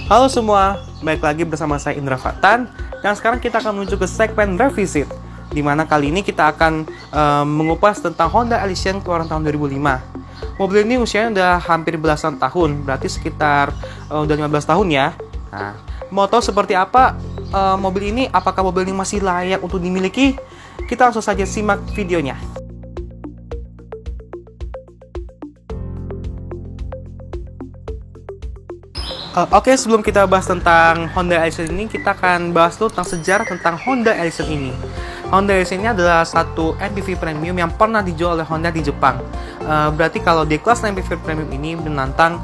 Halo semua, balik lagi bersama saya Indra Fatan. Dan sekarang kita akan menuju ke segmen revisit, di mana kali ini kita akan mengupas tentang Honda Elysion keluaran tahun 2005. Mobil ini usianya udah hampir belasan tahun, berarti sekitar udah 15 tahun ya. Nah, mau tahu seperti apa mobil ini, apakah mobil ini masih layak untuk dimiliki? Kita langsung saja simak videonya. Oke, sebelum kita bahas tentang Honda Elysion ini, kita akan bahas dulu tentang sejarah tentang Honda Elysion ini. Honda Elysion ini adalah satu MPV premium yang pernah dijual oleh Honda di Jepang. Berarti kalau di kelas MPV premium ini menantang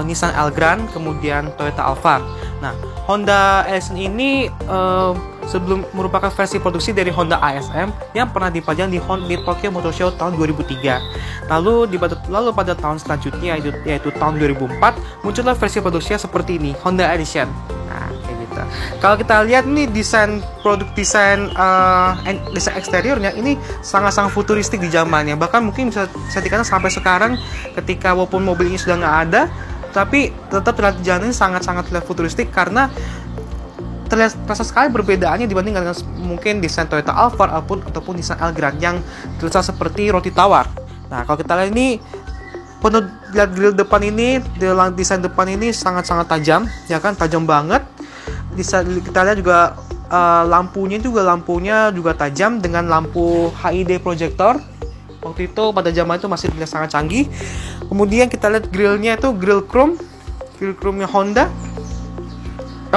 Nissan Elgrand, kemudian Toyota Alphard. Nah, Honda Elysion ini sebelum merupakan versi produksi dari Honda ASM yang pernah dipajang di Tokyo Motor Show tahun 2003. Lalu pada tahun selanjutnya yaitu tahun 2004 muncullah versi produksinya seperti ini, Honda Elysion. Nah, kayak gitu. Kalau kita lihat nih desain eksteriornya ini sangat-sangat futuristik di zamannya. Bahkan mungkin bisa dikatakan sampai sekarang ketika walaupun mobil ini sudah nggak ada, tapi tetap terlihat jalan ini sangat-sangat futuristik karena terasa sekali perbedaannya dibandingkan dengan mungkin desain Toyota Alphard ataupun Nissan Elgrand yang terlihat seperti roti tawar. Nah, kalau kita lihat ini, lihat grill depan ini, desain depan ini sangat-sangat tajam, ya kan, tajam banget. Kita lihat juga lampunya juga tajam dengan lampu HID projector. Waktu itu pada zaman itu masih terlihat sangat canggih. Kemudian kita lihat grillnya itu grill chrome-nya Honda.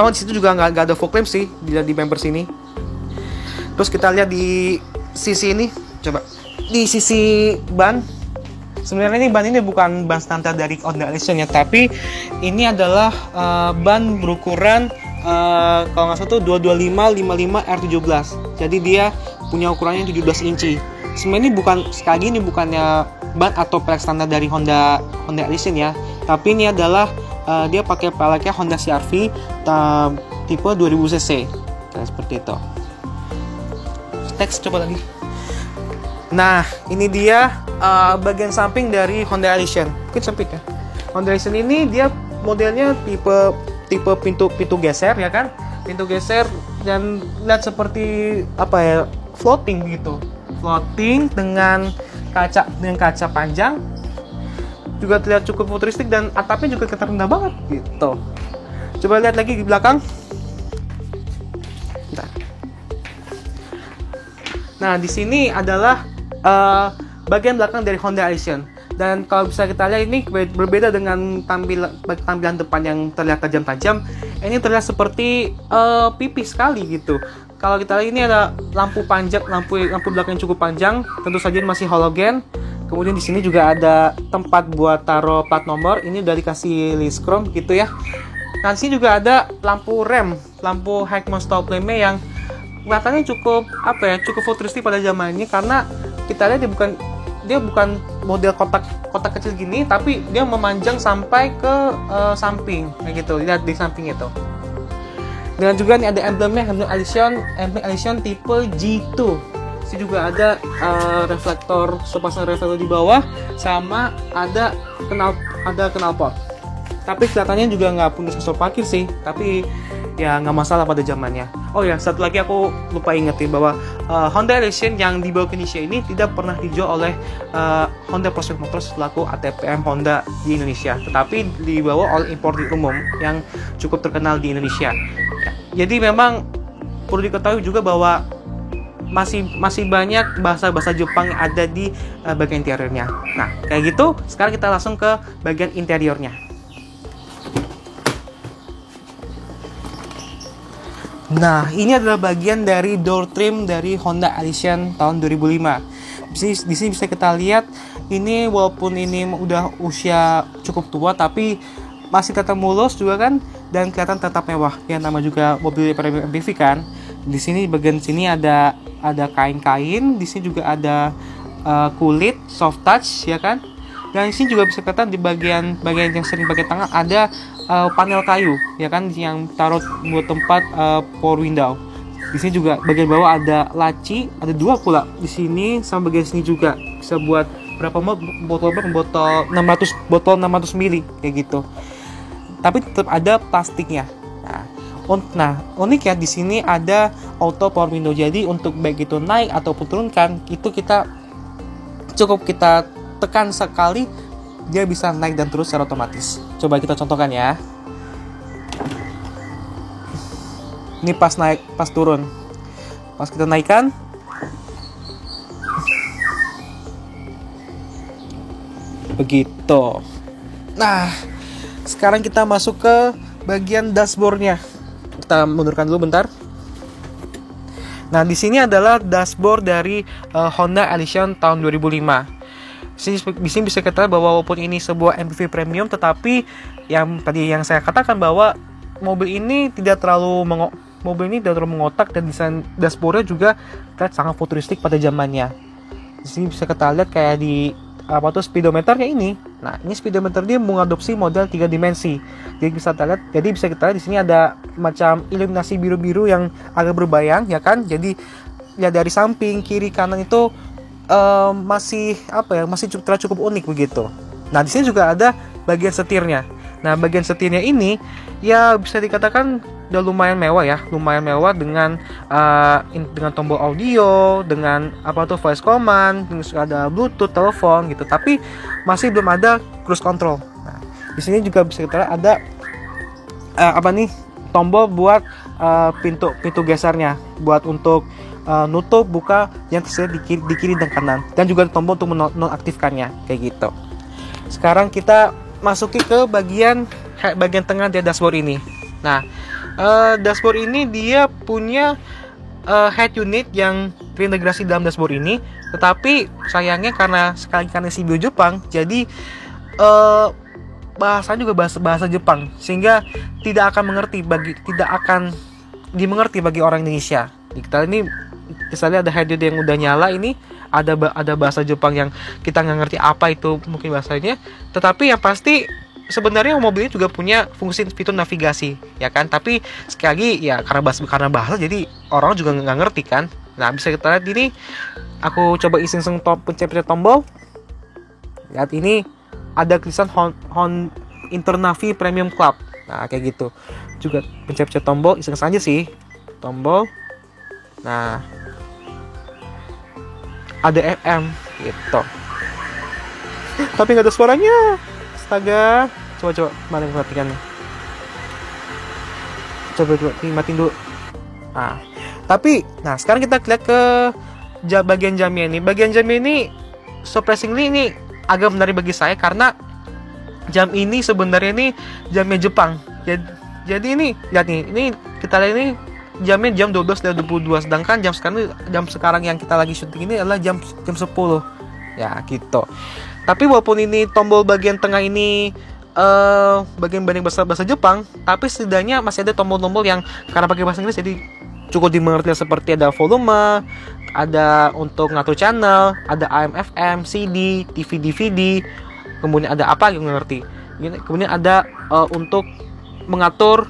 Di situ juga nggak ada fog lamp sih di bumper sini. Terus kita lihat di sisi ini, coba di sisi ban. Sebenarnya ban ini bukan ban standar dari Honda Elysion ya, tapi ini adalah ban berukuran kalau nggak salah tuh 225/55 R17. Jadi dia punya ukurannya 17 inci. Sebenarnya ini bukannya ban atau pelek standar dari Honda Elysion ya, tapi ini adalah dia pakai peleknya Honda CR-V tipe 2000cc. Nah, seperti itu. Teks coba lagi. Nah, ini dia bagian samping dari Honda Elysion. Mungkin sempit ya. Honda Elysion ini dia modelnya tipe pintu geser ya kan? Pintu geser dan lihat seperti apa ya? Floating gitu. Floating dengan kaca panjang. Juga terlihat cukup futuristik dan atapnya juga kelihatan rendah banget gitu. Coba lihat lagi di belakang. Nah, di sini adalah bagian belakang dari Honda Elysion. Dan kalau bisa kita lihat ini berbeda dengan tampilan depan yang terlihat tajam-tajam. Ini terlihat seperti pipi sekali gitu. Kalau kita lihat ini ada lampu panjang, lampu belakang yang cukup panjang. Tentu saja masih halogen. Kemudian di sini juga ada tempat buat taruh plat nomor. Ini udah dikasih list chrome gitu ya. Nah, di sini juga ada lampu rem, lampu Heckman stop lamp yang kelihatannya cukup futuristik pada zamannya karena kita lihat dia bukan model kotak kecil gini, tapi dia memanjang sampai ke samping kayak gitu. Lihat di samping itu. Dan juga nih ada emblemnya emblem Elysion tipe G2. Ini juga ada sepasang reflektor di bawah, sama ada knalpot. Tapi kelihatannya juga nggak punya sensor parkir sih, tapi ya nggak masalah pada zamannya. Oh ya, satu lagi aku lupa ingetin bahwa Honda Elysion yang dibawa ke Indonesia ini tidak pernah dijual oleh Honda Prospect Motors selaku ATPM Honda di Indonesia, tetapi dibawa oleh importer umum yang cukup terkenal di Indonesia. Ya, jadi memang perlu diketahui juga bahwa masih banyak bahasa Jepang yang ada di bagian interiornya. Nah, kayak gitu. Sekarang kita langsung ke bagian interiornya. Nah, ini adalah bagian dari door trim dari Honda Elysion tahun 2005. Di sini bisa kita lihat, ini walaupun ini udah usia cukup tua, tapi masih tetap mulus juga kan, dan kelihatan tetap mewah. Yang nama juga mobil premium MPV kan. Di sini bagian sini ada kain-kain, di sini juga ada kulit soft touch ya kan. Dan di sini juga bisa kelihatan di bagian yang sering pakai tangan ada panel kayu ya kan, yang taruh buat tempat power window. Di sini juga bagian bawah ada laci, ada dua pula di sini, sama bagian sini juga bisa buat berapa botol 600 ml kayak gitu. tapi tetap ada plastiknya. Nah, unik ya, di sini ada auto power window. Jadi untuk baik itu naik ataupun turunkan, itu kita cukup kita tekan sekali, dia bisa naik dan turun secara otomatis. Coba kita contohkan ya. Ini pas naik, pas turun. Pas kita naikkan, begitu. Nah, sekarang kita masuk ke bagian dashboardnya. Kita mundurkan dulu bentar. Nah, di sini adalah dashboard dari Honda Elysion tahun 2005. Di sini bisa kita bahwa walaupun ini sebuah MPV premium, tetapi yang tadi yang saya katakan bahwa mobil ini tidak terlalu mengotak, dan desain dashboardnya juga terlihat sangat futuristik pada zamannya. Di sini bisa kita lihat kayak di speedometernya ini. Nah, ini speedometer dia mengadopsi model 3 dimensi. Jadi bisa kita lihat di sini ada macam iluminasi biru-biru yang agak berbayang, ya kan? Jadi ya dari samping, kiri, kanan itu masih cukup unik begitu. Nah, di sini juga ada bagian setirnya. Nah, bagian setirnya ini ya bisa dikatakan udah lumayan mewah dengan tombol audio, dengan voice command, terus ada Bluetooth, telepon gitu. Tapi masih belum ada cruise control. Nah, di sini juga bisa kita lihat ada tombol buat pintu gesernya, buat untuk nutup buka yang tersedia di kiri dan kanan, dan juga tombol untuk menonaktifkannya kayak gitu. Sekarang kita masuki ke bagian tengah dari dashboard ini. Nah, dashboard ini dia punya head unit yang terintegrasi dalam dashboard ini, tetapi sayangnya karena CPU Jepang, jadi bahasanya juga bahasa Jepang, sehingga tidak akan dimengerti bagi orang Indonesia. Kita ini misalnya ada head unit yang udah nyala, ini ada bahasa Jepang yang kita nggak ngerti apa itu mungkin bahasanya, tetapi yang pasti sebenarnya mobil ini juga punya fungsi fitur navigasi, ya kan? Tapi sekali lagi ya karena bahasa jadi orang juga nggak ngerti kan. Nah, bisa kita lihat ini, aku coba iseng-iseng pencet tombol. Lihat ini ada tulisan Honda Internavi Premium Club. Nah, kayak gitu. Juga pencet tombol iseng saja sih. Tombol. Nah, ada FM gitu. Tapi nggak ada suaranya. Astaga. Coba mana yang perhatikan. Coba matiin dulu. Nah, sekarang kita lihat ke bagian jamnya ini. Bagian jamnya ini surprisingly ini agak menarik bagi saya, karena jam ini sebenarnya ini jamnya Jepang. Jadi ini lihat nih, ini kita lihat ini jamnya jam 12.22, sedangkan jam sekarang yang kita lagi syuting ini adalah jam 10. Ya, gitu. Tapi walaupun ini tombol bagian tengah ini bagian bahasa Jepang, tapi setidaknya masih ada tombol-tombol yang karena pakai bahasa Inggris jadi cukup dimengerti, seperti ada volume, ada untuk ngatur channel, ada AM FM, CD, TV DVD, kemudian ada apa yang ngerti. Kemudian ada untuk mengatur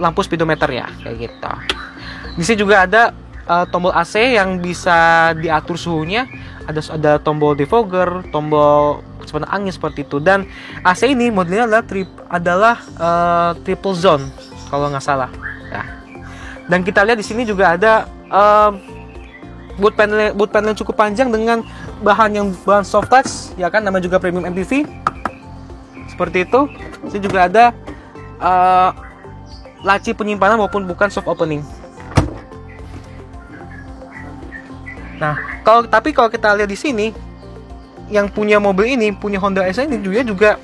lampu speedometernya kayak gitu. Di sini juga ada tombol AC yang bisa diatur suhunya, ada tombol defogger, tombol kecepatan angin seperti itu. Dan AC ini modelnya adalah triple zone kalau nggak salah. Nah, dan kita lihat di sini juga ada boot panel yang cukup panjang dengan bahan soft touch, ya kan, namanya juga premium MPV seperti itu. Ini juga ada laci penyimpanan maupun bukan soft opening. Nah, kalau kita lihat di sini, yang punya mobil ini, punya Honda Elysion ini juga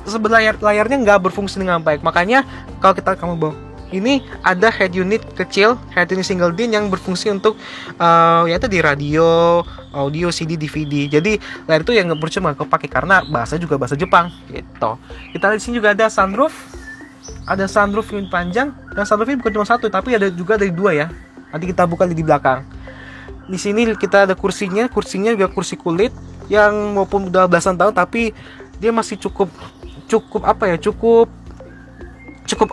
sebenarnya layarnya nggak berfungsi dengan baik. Makanya kalau kamu bawa ini ada head unit kecil, head unit single DIN yang berfungsi untuk yaitu di radio, audio, CD, DVD. Jadi layar itu yang nggak percuma kepake karena bahasa juga bahasa Jepang gitu. Kita lihat di sini juga ada sunroof yang panjang, dan sunroof ini bukan cuma satu, tapi ada juga dari dua ya. Nanti kita buka di belakang. Di sini kita ada kursinya juga kursi kulit yang walaupun udah belasan tahun tapi dia masih cukup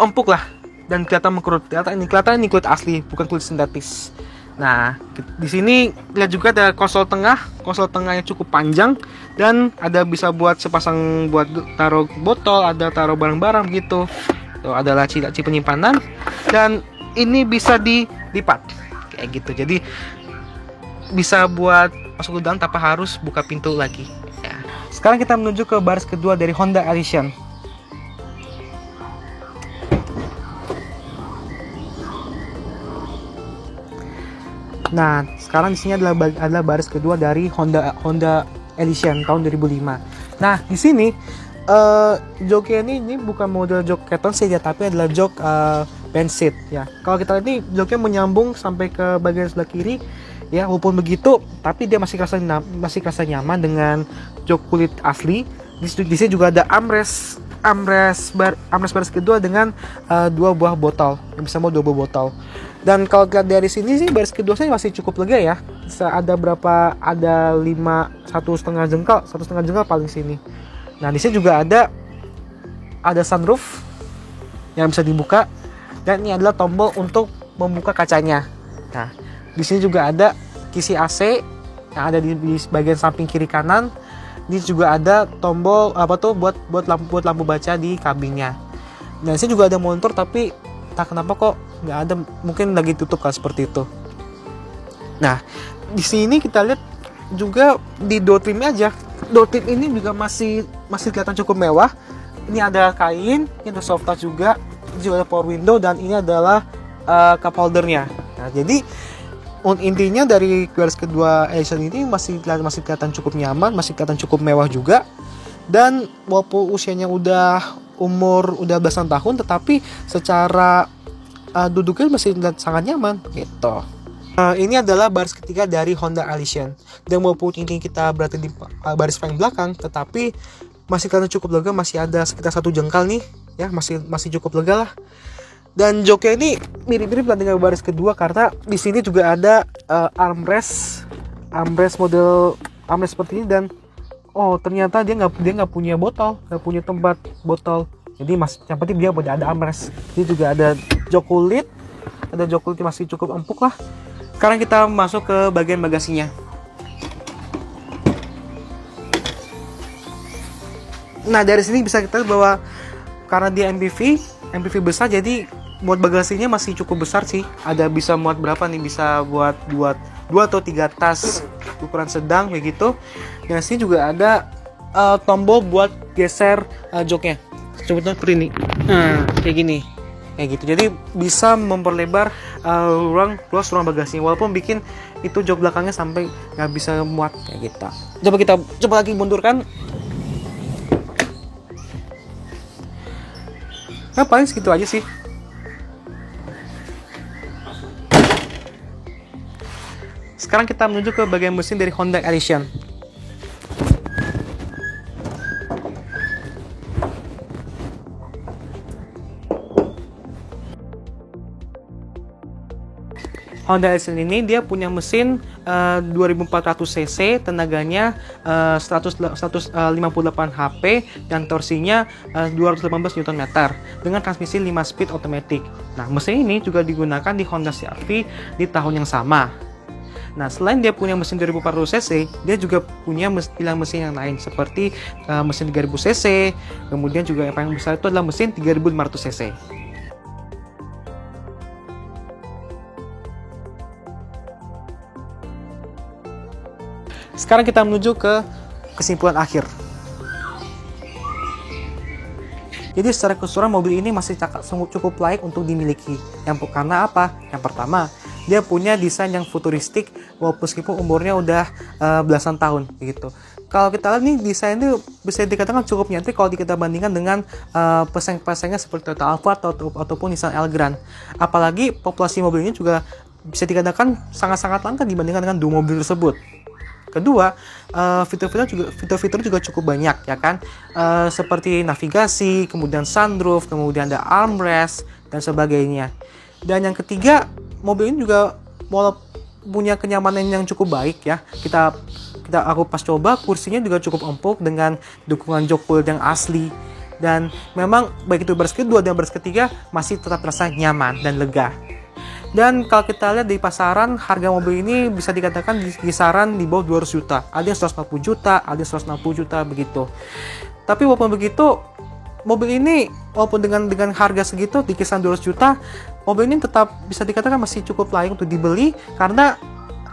empuk lah, dan kelihatan mengkerut. Kelihatan ini kulit asli, bukan kulit sintetis. Nah, di sini lihat juga ada konsol tengah yang cukup panjang dan ada bisa buat sepasang buat taruh botol, ada taruh barang-barang gitu. Tuh ada laci penyimpanan dan ini bisa dilipat kayak gitu. Jadi bisa buat masuk ke dalam tanpa harus buka pintu lagi. Ya. Sekarang kita menuju ke baris kedua dari Honda Elysion. Nah, sekarang di sini adalah baris kedua dari Honda Elysion tahun 2005. Nah, di sini joknya ini bukan model jok Keton seat ya, tapi adalah jok bench seat ya. Kalau kita lihat ini joknya menyambung sampai ke bagian sebelah kiri ya, walaupun begitu tapi dia masih kerasa nyaman dengan jok kulit asli. Di sini juga ada armrest baris kedua dengan 2 buah botol, yang bisa mau 2 buah botol. Dan kalau lihat dari sini sih baris kedua saya masih cukup lega ya. Ada berapa? Ada 1,5 jengkal paling sini. Nah, di sini juga ada sunroof yang bisa dibuka dan ini adalah tombol untuk membuka kacanya. Nah, di sini juga ada kisi AC yang ada di bagian samping kiri kanan. Ini juga ada tombol buat lampu baca di kabinnya. Nah, di sini juga ada monitor tapi tak kenapa kok nggak ada, mungkin lagi tutup kan seperti itu. Nah, di sini kita lihat juga di door trimnya aja. Door trim ini juga masih kelihatan cukup mewah. Ini ada kain, ini ada soft touch juga ada power window dan ini adalah cup holdernya. Nah, jadi intinya dari baris kedua Elysion ini masih kelihatan cukup nyaman, masih kelihatan cukup mewah juga. Dan walaupun usianya udah belasan tahun, tetapi secara duduknya masih sangat nyaman gitu. Ini adalah baris ketiga dari Honda Elysion. Dan walaupun ini kita berada di baris paling belakang, tetapi masih kelihatan cukup lega, masih ada sekitar 1 jengkal nih ya, masih cukup lega lah. Dan joknya ini mirip-mirip dengan baris kedua karena di sini juga ada armrest model armrest seperti ini. Dan ternyata dia nggak punya botol, nggak punya tempat botol. Jadi yang penting dia ada armrest. Ini juga ada jok kulit yang masih cukup empuk lah. Sekarang kita masuk ke bagian bagasinya. Nah, dari sini bisa kita lihat bahwa karena dia MPV besar, jadi muat bagasinya masih cukup besar sih. Ada bisa muat berapa nih? Bisa buat 2 atau 3 tas ukuran sedang begitu. Dan sini juga ada tombol buat geser joknya. Contohnya seperti ini. Nah, kayak gini. Kayak gitu. Jadi bisa memperlebar ruang bagasinya, walaupun bikin itu jok belakangnya sampai nggak bisa muat kayak gitu. Coba lagi mundurkan. Nah, paling segitu aja sih. Sekarang kita menuju ke bagian mesin dari Honda Elysion. Honda Elysion ini dia punya mesin 2400 cc, tenaganya 158 HP dan torsinya 218 Nm dengan transmisi 5 speed otomatis. Nah, mesin ini juga digunakan di Honda CR-V di tahun yang sama. Nah, selain dia punya mesin 2400 cc, dia juga punya pilihan mesin yang lain seperti mesin 3000 cc, kemudian juga yang paling besar itu adalah mesin 3500 cc. Sekarang kita menuju ke kesimpulan akhir. Jadi secara keseluruhan mobil ini masih cukup layak untuk dimiliki. Karena apa? Yang pertama, dia punya desain yang futuristik meskipun umurnya udah belasan tahun gitu. Kalau kita lihat nih, desain itu bisa dikatakan cukup nyentrik kalau kita bandingkan dengan pesaing-pesaingnya seperti Toyota Alphard ataupun Nissan Elgrand. Apalagi populasi mobil ini juga bisa dikatakan sangat-sangat langka dibandingkan dengan dua mobil tersebut. Kedua, fitur-fitur juga cukup banyak ya kan, seperti navigasi, kemudian sunroof, kemudian ada armrest dan sebagainya. Dan yang ketiga, mobil ini juga punya kenyamanan yang cukup baik ya. Aku pas coba, kursinya juga cukup empuk dengan dukungan jok kulit yang asli. Dan memang baik itu baris kedua dan baris ketiga masih tetap terasa nyaman dan lega. Dan kalau kita lihat di pasaran, harga mobil ini bisa dikatakan di kisaran di bawah 200 juta. Ada yang 140 juta, ada yang 160 juta begitu. Tapi walaupun begitu, mobil ini walaupun dengan harga segitu di kisaran 200 juta, mobil ini tetap bisa dikatakan masih cukup layak untuk dibeli karena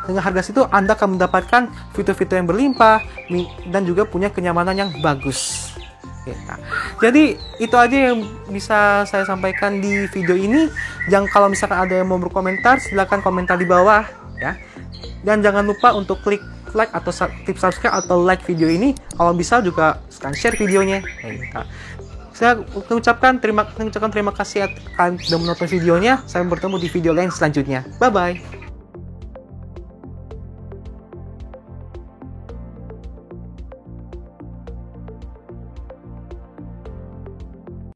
dengan harga situ Anda akan mendapatkan fitur-fitur yang berlimpah dan juga punya kenyamanan yang bagus. Ya. Jadi itu aja yang bisa saya sampaikan di video ini. Kalau misalkan ada yang mau berkomentar, silakan komentar di bawah ya. Dan jangan lupa untuk klik like atau subscribe atau like video ini. Kalau bisa juga share videonya. Saya ucapkan terima kasih atas sudah menonton videonya. Saya bertemu di video lain selanjutnya. Bye bye.